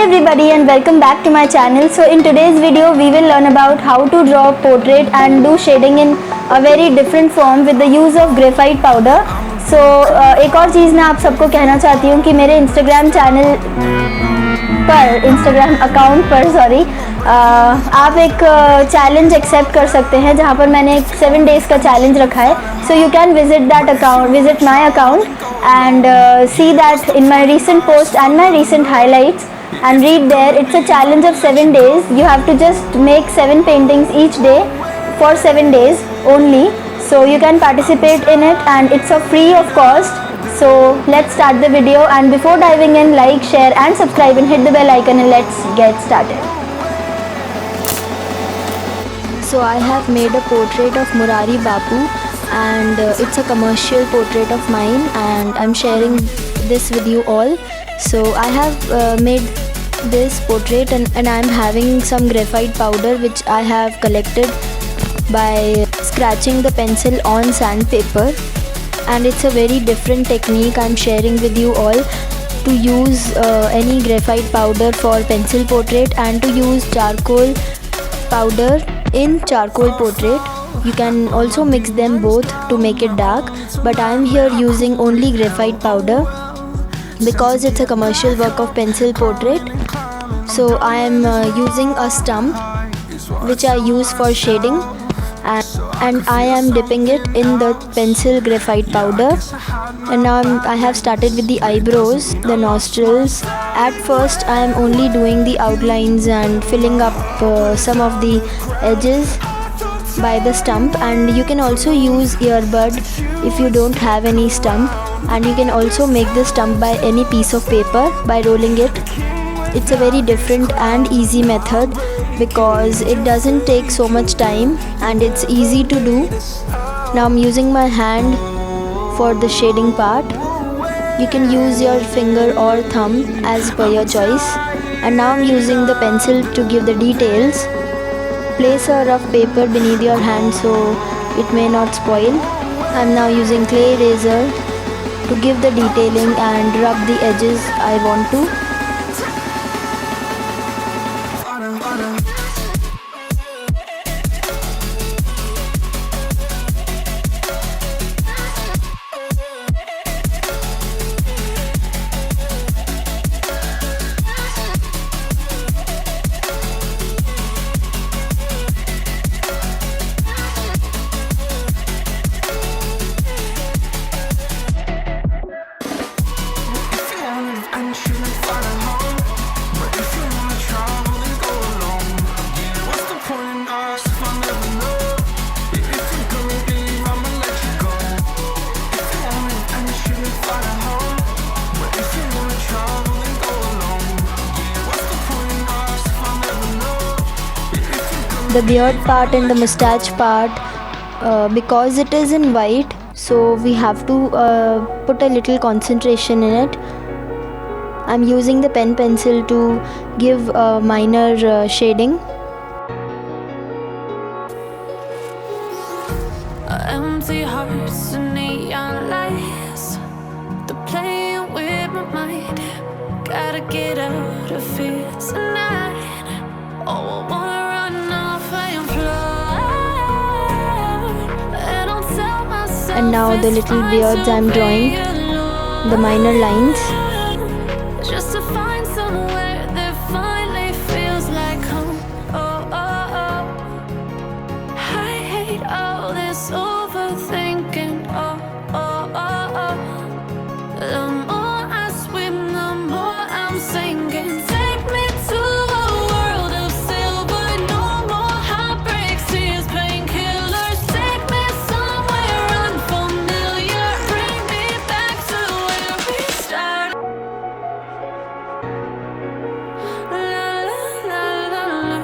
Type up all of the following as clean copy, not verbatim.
everybody and welcome back to my channel. So in today's video we will learn about how to draw portrait and do shading in a very different form with the use of graphite powder. So एक और चीज़ मैं आप सबको कहना चाहती हूँ कि मेरे Instagram अकाउंट पर आप एक चैलेंज एक्सेप्ट कर सकते हैं जहाँ पर मैंने एक 7 days का चैलेंज रखा है. So you can visit my account and see that in my recent post and my recent highlights and read there. It's a challenge of 7 days. You have to just make 7 paintings each day for 7 days only. So you can participate in it and it's a free of cost. So let's start the video, and before diving in, like, share and subscribe and hit the bell icon and let's get started. So I have made a portrait of Morari Bapu and it's a commercial portrait of mine and I'm sharing this with you all. So I have made this portrait and I'm having some graphite powder which I have collected by scratching the pencil on sandpaper, and it's a very different technique I'm sharing with you all to use any graphite powder for pencil portrait and to use charcoal powder in charcoal portrait. You can also mix them both to make it dark, but I am here using only graphite powder because it's a commercial work of pencil portrait. So I am using a stump which I use for shading, and I am dipping it in the pencil graphite powder. And now I have started with the eyebrows, the nostrils. At first I am only doing the outlines and filling up some of the edges by the stump, and you can also use earbud if you don't have any stump, and you can also make the stump by any piece of paper by rolling it. It's a very different and easy method because it doesn't take so much time and it's easy to do. Now I'm using my hand for the shading part. You can use your finger or thumb as per your choice. And now I'm using the pencil to give the details. Place a rough paper beneath your hand so it may not spoil. I'm now using clay eraser to give the detailing and rub the edges I want to. The beard part and the mustache part, because it is in white, so we have to put a little concentration in it. I'm using the pen pencil to give a minor shading. Empty hearts and neon lights, they're playing with my mind. Gotta get out of here tonight. Oh, I wanna run off and fly. And now the little beards I'm drawing, the minor lines. Just to find somewhere that finally feels like home. Oh, oh, oh. I hate all this overthinking. Oh, oh, oh, oh. The more I swim, the more I'm sinking. Take me to a world of silver. No more heartbreaks, tears, painkillers. Take me somewhere unfamiliar. Bring me back to where we started. La la la la la.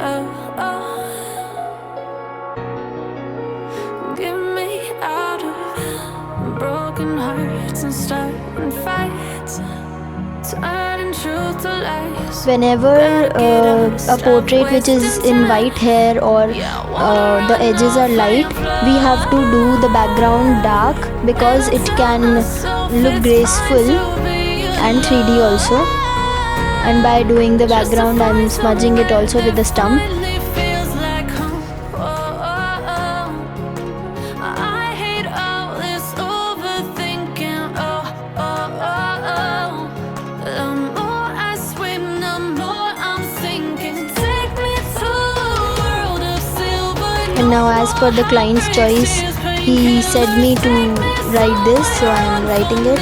Oh, oh. Get me out of broken hearts and starting fights, turning truth to lies. Whenever a portrait which is in white hair or the edges are light, we have to do the background dark because it can look graceful and 3D also. and by doing the background I'm smudging it also with the stump. Finally feels like home. Oh, oh, oh. I hate all this overthinking. Oh, oh, oh, oh. The more I swim, the more I'm sinking. Take me to a world of silver. And now as per the client's choice, he said me to write this, so I am writing it.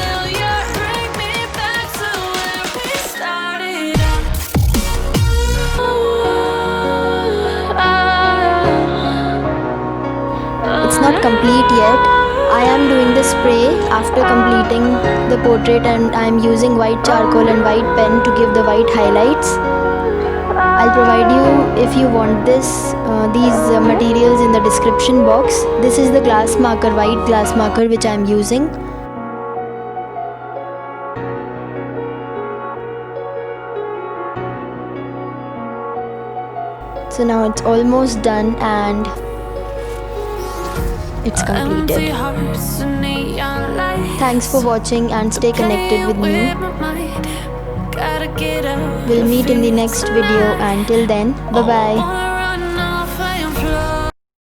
Bring me back to where we started out. It's not complete yet. I am doing the spray after completing the portrait, and I am using white charcoal and white pen to give the white highlights. I'll provide you, if you want these materials in the description box. This is the glass marker, white glass marker, which I am using. So now it's almost done and it's completed. Empty hearts and neon lights. Thanks for watching and stay connected with me. Gotta get up. We'll meet in the next video, and till then, bye bye.